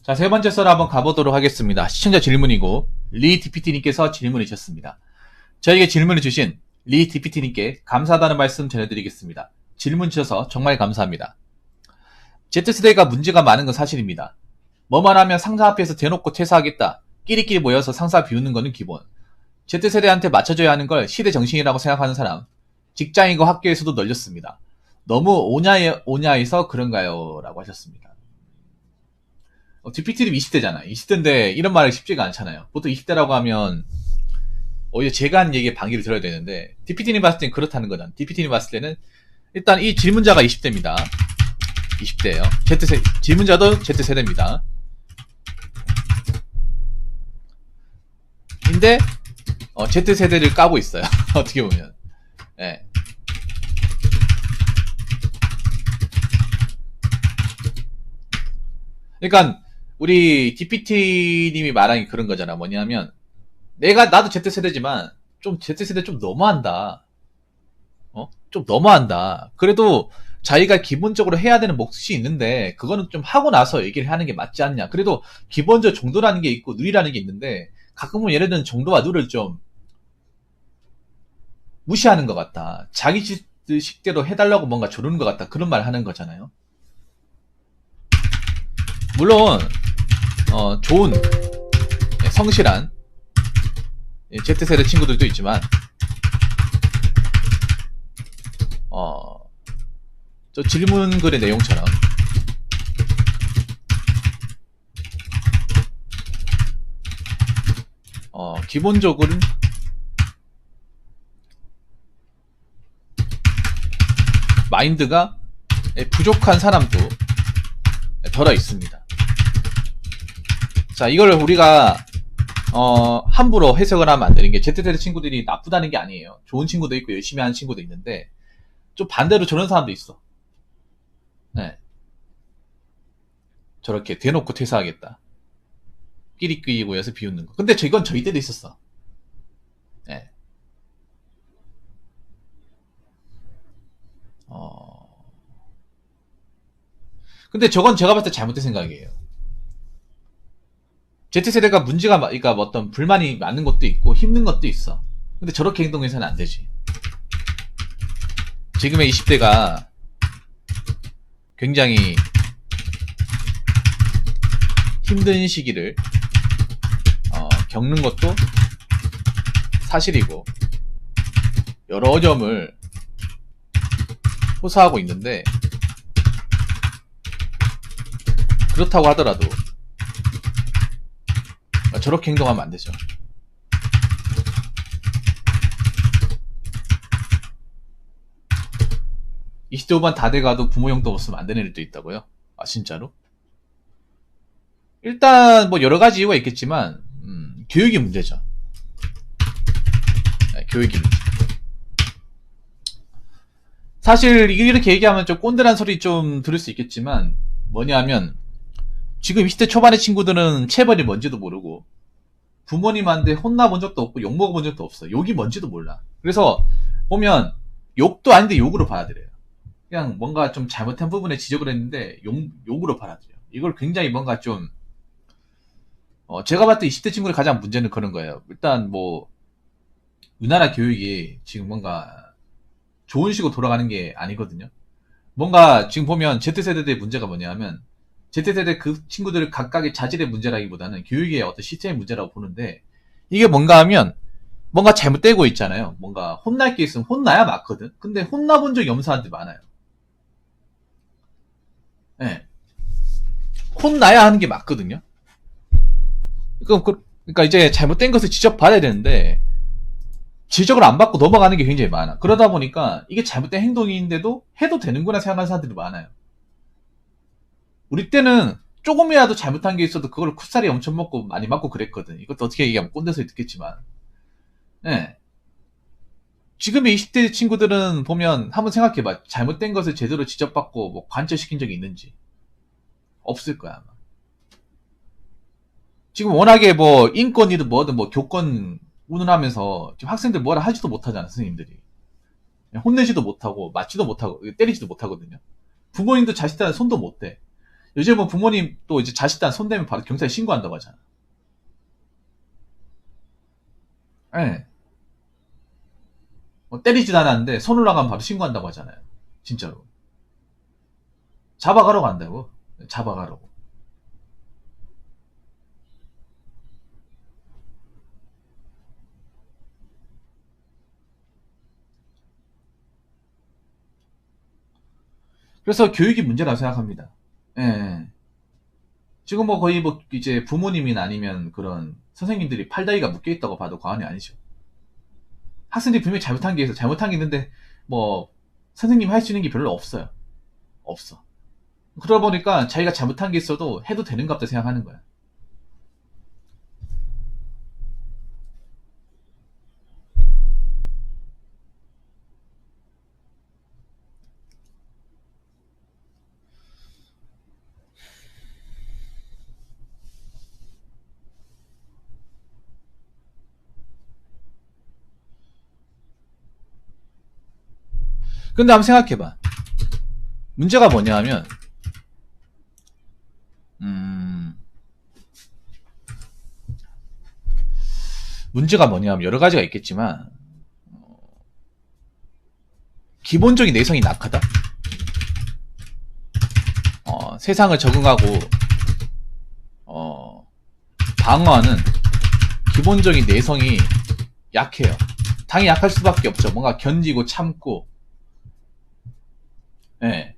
자, 세 번째 썰 한번 가보도록 하겠습니다. 시청자 질문이고 리 DPT님께서 질문을 주셨습니다. 저에게 질문을 주신 리 DPT님께 감사하다는 말씀 전해드리겠습니다. 질문 주셔서 정말 감사합니다. Z세대가 문제가 많은 건 사실입니다. 뭐만 하면 상사 앞에서 대놓고 퇴사하겠다, 끼리끼리 모여서 상사 비우는 거는 기본. Z세대한테 맞춰줘야 하는 걸 시대 정신이라고 생각하는 사람, 직장이고 학교에서도 널렸습니다. 너무 오냐해서 그런가요? 라고 하셨습니다. DPT님 20대잖아. 20대인데 이런 말이 쉽지가 않잖아요. 보통 20대라고 하면 오히려 제가 한 얘기에 반기를 들어야 되는데 DPT님 봤을 땐 그렇다는 거잖아. DPT님 봤을 때는 일단 이 질문자가 20대입니다. 20대예요. 질문자도 Z세대입니다. 근데 Z세대를 까고 있어요. 어떻게 보면. 네. 그러니까 우리 DPT님이 말한 게 그런 거잖아. 뭐냐면 나도 Z세대지만 좀 Z세대 좀 너무한다. 좀 너무한다. 그래도 자기가 기본적으로 해야 되는 몫이 있는데 그거는 좀 하고 나서 얘기를 하는 게 맞지 않냐. 그래도 기본적 정도라는 게 있고 누리라는 게 있는데 가끔은 예를 들면 정도와 누를 좀 무시하는 것 같다. 자기 식대로 해달라고 뭔가 조르는 것 같다. 그런 말 하는 거잖아요. 물론 좋은 성실한 Z세대 친구들도 있지만 저 질문글의 내용처럼 기본적으로는 마인드가 부족한 사람도 덜어 있습니다. 자, 이걸 우리가 함부로 해석을 하면 안 되는 게 Z세대 친구들이 나쁘다는 게 아니에요. 좋은 친구도 있고 열심히 하는 친구도 있는데 좀 반대로 저런 사람도 있어. 네. 저렇게 대놓고 퇴사하겠다, 끼리끼리 모여서 비웃는 거. 근데 이건 저희 때도 있었어. 네. 근데 저건 제가 봤을 때 잘못된 생각이에요. Z세대가 문제가, 그러니까 어떤 불만이 많은 것도 있고 힘든 것도 있어. 근데 저렇게 행동해서는 안 되지. 지금의 20대가 굉장히 힘든 시기를 겪는 것도 사실이고 여러 점을 호소하고 있는데 그렇다고 하더라도 저렇게 행동하면 안 되죠. 이 20대 후반 다 돼가도 부모 용돈 없으면 안 되는 일도 있다고요? 아, 진짜로? 일단 뭐 여러 가지 이유가 있겠지만 교육이 문제죠. 네, 교육이 문제. 사실 이렇게 얘기하면 좀 꼰대란 소리 좀 들을 수 있겠지만 뭐냐면 지금 20대 초반의 친구들은 체벌이 뭔지도 모르고 부모님한테 혼나본 적도 없고 욕먹어본 적도 없어. 욕이 뭔지도 몰라. 그래서 보면 욕도 아닌데 욕으로 받아들여요. 그냥 뭔가 좀 잘못한 부분에 지적을 했는데 욕으로 받아들여요. 이걸 굉장히 뭔가 좀 제가 봤을 때 20대 친구의 가장 문제는 그런 거예요. 일단 뭐 우리나라 교육이 지금 뭔가 좋은 식으로 돌아가는 게 아니거든요. 뭔가 지금 보면 Z세대의 문제가 뭐냐면 Z세대 그 친구들 각각의 자질의 문제라기보다는 교육의 어떤 시스템의 문제라고 보는데 이게 뭔가 하면 뭔가 잘못되고 있잖아요. 뭔가 혼날 게 있으면 혼나야 맞거든. 근데 혼나본 적이 없는 사람들이 많아요. 네. 혼나야 하는 게 맞거든요. 그러니까 이제 잘못된 것을 지적받아야 되는데 지적을 안 받고 넘어가는 게 굉장히 많아. 그러다 보니까 이게 잘못된 행동인데도 해도 되는구나 생각하는 사람들이 많아요. 우리 때는 조금이라도 잘못한 게 있어도 그걸 쿠사리 엄청 먹고 많이 맞고 그랬거든. 이것도 어떻게 얘기하면 꼰대 소리 듣겠지만. 네. 지금의 20대 친구들은 보면 한번 생각해봐. 잘못된 것을 제대로 지적받고 뭐 관철시킨 적이 있는지. 없을 거야, 아마. 지금 워낙에 뭐 인권이든 뭐든 뭐 교권 운운하면서 지금 학생들 뭐라 하지도 못하잖아, 선생님들이. 혼내지도 못하고 맞지도 못하고 때리지도 못하거든요. 부모님도 자식들한테 손도 못 대. 요즘은 부모님 또 이제 자식단 손대면 바로 경찰에 신고한다고 하잖아. 예. 뭐 때리지도 않았는데 손 올라가면 바로 신고한다고 하잖아요. 진짜로. 잡아가러 간다고. 잡아가라고. 그래서 교육이 문제라고 생각합니다. 예. 지금 뭐 거의 뭐 이제 부모님이나 아니면 그런 선생님들이 팔다리가 묶여 있다고 봐도 과언이 아니죠. 학생들이 분명히 잘못한 게 있어. 잘못한 게 있는데 뭐 선생님이 할 수 있는 게 별로 없어요. 없어. 그러다 보니까 자기가 잘못한 게 있어도 해도 되는가 보다 생각하는 거야. 근데 한번 생각해봐. 문제가 뭐냐 하면, 음, 문제가 뭐냐 하면 여러 가지가 있겠지만, 기본적인 내성이 낙하다? 세상을 적응하고, 어, 방어하는 기본적인 내성이 약해요. 당연히 약할 수밖에 없죠. 뭔가 견디고 참고, 예.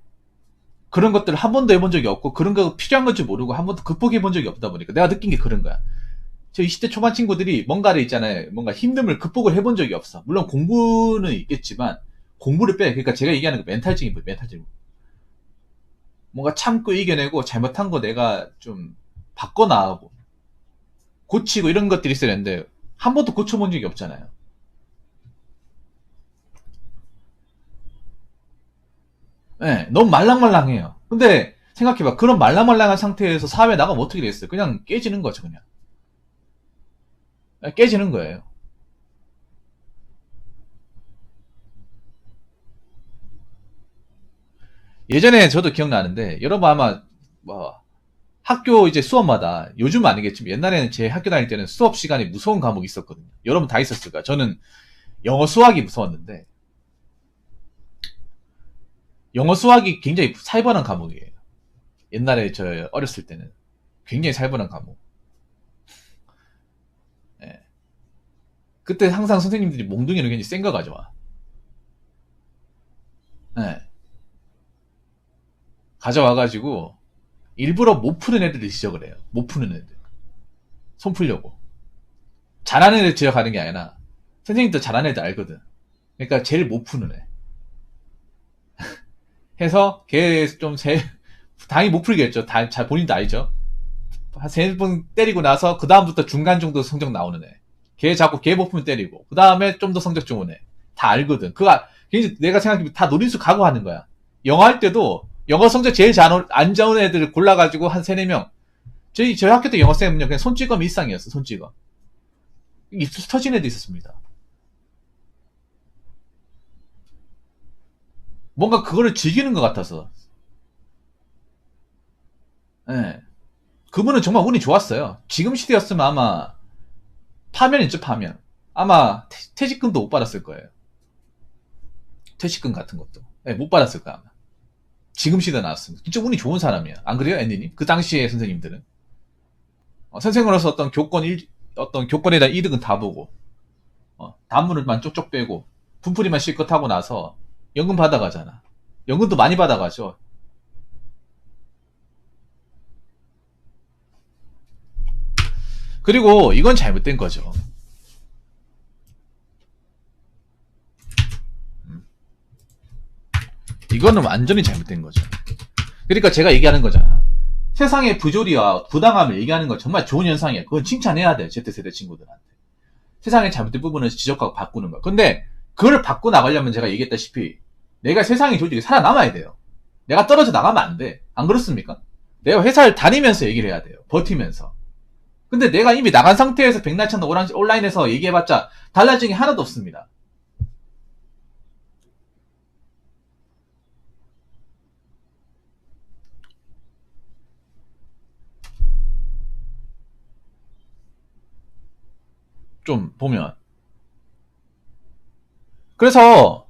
그런 것들을 한 번도 해본 적이 없고, 그런 거 필요한 건지 모르고 한 번도 극복해 본 적이 없다 보니까 내가 느낀 게 그런 거야. 저 20대 초반 친구들이 뭔가를 있잖아요. 뭔가 힘듦을 극복을 해본 적이 없어. 물론 공부는 있겠지만, 공부를 빼. 그러니까 제가 얘기하는 거 멘탈적인 거예요, 멘탈적인 거. 뭔가 참고 이겨내고 잘못한 거 내가 좀 바꿔나가고, 고치고 이런 것들이 있어야 되는데, 한 번도 고쳐본 적이 없잖아요. 네, 너무 말랑말랑해요. 근데 생각해봐. 그런 말랑말랑한 상태에서 사회에 나가면 어떻게 됐어요? 그냥 깨지는 거죠, 그냥. 네, 깨지는 거예요. 예전에 저도 기억나는데, 여러분 아마, 뭐, 학교 이제 수업마다, 요즘은 아니겠지만, 옛날에는 제 학교 다닐 때는 수업 시간에 무서운 과목이 있었거든요. 여러분 다 있었을 거야. 저는 영어 수학이 무서웠는데, 영어 수학이 굉장히 살벌한 과목이에요. 옛날에 저 어렸을 때는. 굉장히 살벌한 과목. 예. 그때 항상 선생님들이 몽둥이를 굉장히 센 거 가져와. 예. 가져와가지고, 일부러 못 푸는 애들을 지적을 해요. 못 푸는 애들. 손 풀려고. 잘하는 애들 지적하는 게 아니라, 선생님도 잘하는 애들 알거든. 그러니까 제일 못 푸는 애. 해서 걔 좀 당연히 못 풀겠죠. 잘 본인도 알죠. 한 세 번 때리고 나서 그 다음부터 중간 정도 성적 나오는 애. 걔 자꾸 걔 못 풀면 때리고 그 다음에 좀 더 성적 좋은 애. 다 알거든. 그거 내가 생각해보면 다 노린수 각오하는 거야. 영어 할 때도 영어 성적 제일 안 좋은 애들을 골라가지고 한 세네 명. 저희 학교 때 영어쌤은요 그냥 손찌검 일상이었어. 손찌검. 입술 터진 애도 있었습니다. 뭔가 그거를 즐기는 것 같아서. 예. 그분은 정말 운이 좋았어요. 지금 시대였으면 아마 파면 있죠, 파면. 아마 퇴직금도 못 받았을 거예요. 퇴직금 같은 것도. 네, 못 받았을 거야, 아마. 지금 시대 나왔으면. 진짜 운이 좋은 사람이야. 안 그래요, 앤디님? 그 당시에 선생님들은. 선생으로서 어떤 교권에 대한 이득은 다 보고, 단문을만 쪽쪽 빼고, 분풀이만 실컷 하고 나서, 연금 받아가잖아. 연금도 많이 받아가죠. 그리고 이건 잘못된 거죠. 이거는 완전히 잘못된 거죠. 그러니까 제가 얘기하는 거잖아. 세상의 부조리와 부당함을 얘기하는 건 정말 좋은 현상이야. 그건 칭찬해야 돼. Z세대 친구들한테. 세상에 잘못된 부분을 지적하고 바꾸는 거야. 근데 그걸 바꿔 나가려면 제가 얘기했다시피 내가 세상의 조직에 살아남아야 돼요. 내가 떨어져 나가면 안 돼. 안 그렇습니까? 내가 회사를 다니면서 얘기를 해야 돼요. 버티면서. 근데 내가 이미 나간 상태에서 백날천 온라인에서 얘기해봤자 달라진 게 하나도 없습니다. 좀 보면. 그래서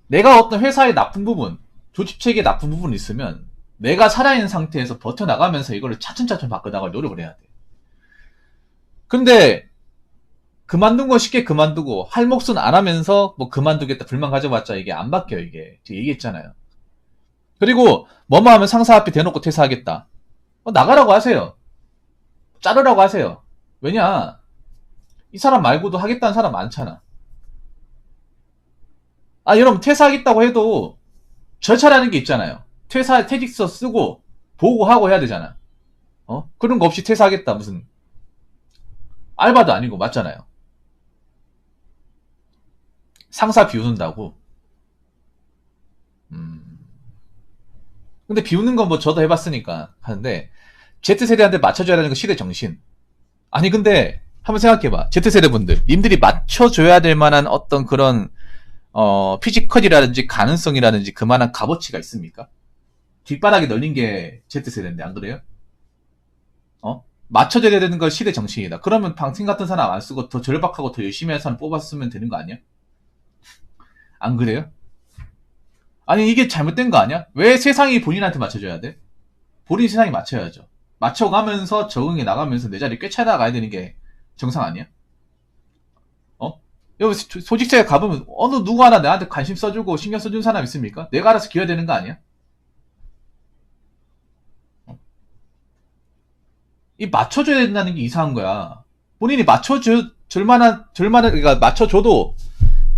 내가 어떤 회사의 나쁜 부분, 조직체계의 나쁜 부분이 있으면 내가 살아있는 상태에서 버텨나가면서 이거를 차츰차츰 바꿔나갈 노력을 해야 돼. 근데 그만둔 거 쉽게 그만두고 할 몫은 안 하면서 뭐 그만두겠다 불만 가져봤자 이게 안 바뀌어요. 이게 제가 얘기했잖아요. 그리고 뭐만 하면 상사 앞에 대놓고 퇴사하겠다. 나가라고 하세요. 자르라고 하세요. 왜냐, 이 사람 말고도 하겠다는 사람 많잖아. 여러분 퇴사하겠다고 해도 절차라는 게 있잖아요. 퇴직서 쓰고 보고하고 해야 되잖아. 그런 거 없이 퇴사하겠다 무슨 알바도 아니고 맞잖아요. 상사 비우는다고. 근데 비우는 건 뭐 저도 해봤으니까 하는데, Z세대한테 맞춰줘야 되는 거 시대 정신. 아니 근데 한번 생각해봐. Z세대 분들, 님들이 맞춰줘야 될 만한 어떤 그런 피지컬이라든지 가능성이라든지 그만한 값어치가 있습니까? 뒷바닥이 널린 게 Z세대인데 안 그래요? 맞춰줘야 되는 건 시대 정신이다. 그러면 방팀 같은 사람 안 쓰고 더 절박하고 더 열심히 하는 사람 뽑았으면 되는 거 아니야? 안 그래요? 아니 이게 잘못된 거 아니야? 왜 세상이 본인한테 맞춰줘야 돼? 본인 세상에 맞춰야죠. 맞춰가면서 적응해 나가면서 내 자리 꿰차 나가야 되는 게 정상 아니야? 여기 소직자에 가보면 어느 누구 하나 나한테 관심 써주고 신경 써준 사람 있습니까? 내가 알아서 기어야 되는 거 아니야? 이 맞춰줘야 된다는 게 이상한 거야. 본인이 그러니까 맞춰줘도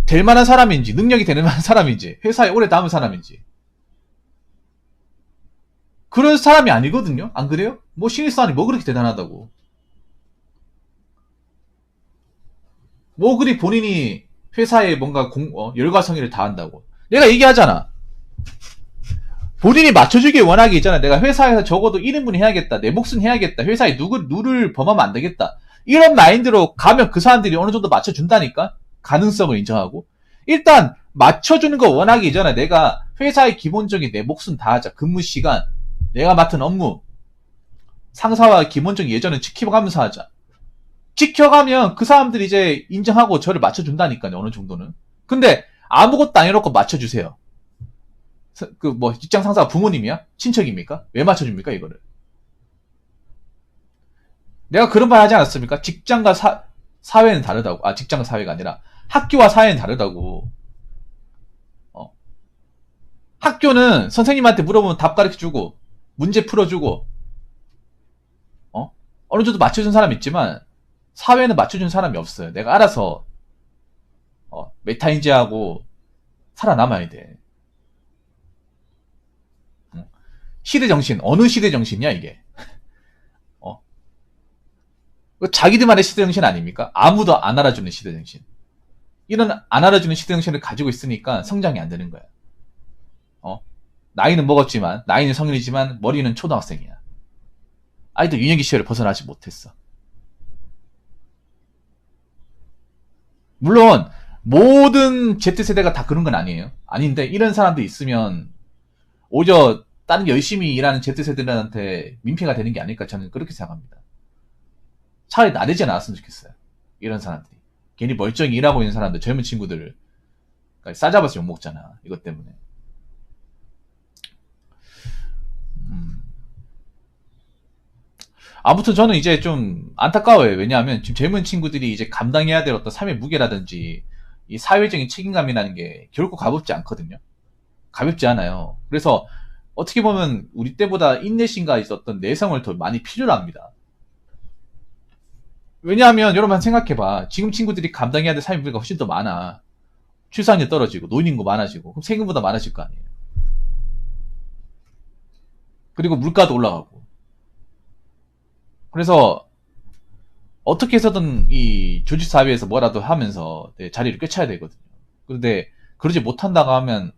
될 만한 사람인지, 능력이 되는 만한 사람인지, 회사에 오래 남은 사람인지. 그런 사람이 아니거든요? 안 그래요? 뭐 신입사원이 뭐 그렇게 대단하다고. 뭐 그리 본인이 회사에 뭔가 열과성의를 다한다고. 내가 얘기하잖아. 본인이 맞춰주길 원하기 있잖아. 내가 회사에서 적어도 1인분 해야겠다. 내 몫은 해야겠다. 회사에 누를 범하면 안 되겠다. 이런 마인드로 가면 그 사람들이 어느 정도 맞춰준다니까? 가능성을 인정하고. 일단 맞춰주는 거 원하기 이전에 내가 회사의 기본적인 내 몫은 다 하자. 근무 시간, 내가 맡은 업무, 상사와 기본적인 예전을 지켜가면서 하자. 지켜가면 그 사람들이 이제 인정하고 저를 맞춰준다니까요. 어느 정도는. 근데 아무것도 안 해놓고 맞춰주세요. 직장 상사가 부모님이야? 친척입니까? 왜 맞춰줍니까, 이거를? 내가 그런 말 하지 않았습니까? 직장과 사회는 다르다고. 직장과 사회가 아니라 학교와 사회는 다르다고. 학교는 선생님한테 물어보면 답 가르쳐주고, 문제 풀어주고, 어느 정도 맞춰준 사람이 있지만, 사회는 맞춰준 사람이 없어요. 내가 알아서, 메타인지하고, 살아남아야 돼. 시대 정신, 어느 시대 정신이야, 이게? 자기들만의 시대 정신 아닙니까? 아무도 안 알아주는 시대 정신. 이런 안 알아주는 시대 정신을 가지고 있으니까 성장이 안 되는 거야. 나이는 먹었지만, 나이는 성인이지만, 머리는 초등학생이야. 아이도 유년기 시절을 벗어나지 못했어. 물론, 모든 Z세대가 다 그런 건 아니에요. 아닌데, 이런 사람도 있으면, 오히려, 다른 열심히 일하는 Z세대들한테 민폐가 되는 게 아닐까 저는 그렇게 생각합니다. 차라리 나대지 않았으면 좋겠어요. 이런 사람들이. 괜히 멀쩡히 일하고 있는 사람들, 젊은 친구들을 싸잡아서 욕먹잖아. 이것 때문에. 아무튼 저는 이제 좀 안타까워요. 왜냐하면 지금 젊은 친구들이 이제 감당해야 될 어떤 삶의 무게라든지 이 사회적인 책임감이라는 게 결코 가볍지 않거든요. 가볍지 않아요. 그래서 어떻게 보면 우리 때보다 인내심과 있었던 내성을 더 많이 필요로 합니다. 왜냐하면 여러분 생각해봐. 지금 친구들이 감당해야 될 삶의 무게가 훨씬 더 많아. 출산율 떨어지고 노인인구 많아지고 그럼 세금보다 많아질 거 아니에요. 그리고 물가도 올라가고. 그래서 어떻게 해서든 이 조직사회에서 뭐라도 하면서 내 자리를 꿰차야 되거든요. 그런데 그러지 못한다고 하면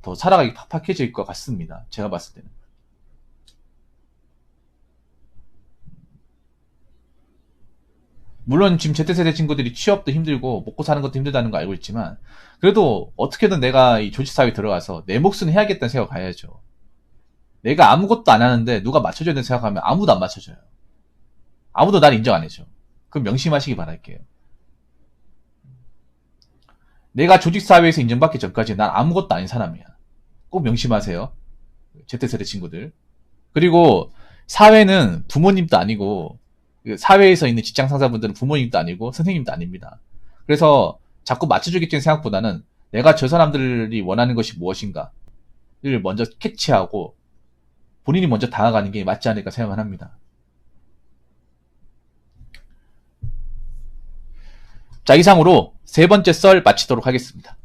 더 살아가기 팍팍해질 것 같습니다. 제가 봤을 때는. 물론 지금 Z세대 친구들이 취업도 힘들고 먹고 사는 것도 힘들다는 거 알고 있지만 그래도 어떻게든 내가 이 조직사회에 들어가서 내 몫은 해야겠다는 생각 가야죠. 내가 아무것도 안 하는데 누가 맞춰줘야 된다는 생각하면 아무도 안 맞춰줘요. 아무도 날 인정 안 해줘. 그럼 명심하시기 바랄게요. 내가 조직사회에서 인정받기 전까지 난 아무것도 아닌 사람이야. 꼭 명심하세요. Z세대 친구들. 그리고 사회는 부모님도 아니고, 사회에서 있는 직장 상사분들은 부모님도 아니고 선생님도 아닙니다. 그래서 자꾸 맞춰주겠다는 생각보다는 내가 저 사람들이 원하는 것이 무엇인가를 먼저 캐치하고 본인이 먼저 다가가는 게 맞지 않을까 생각을 합니다. 자, 이상으로 세 번째 썰 마치도록 하겠습니다.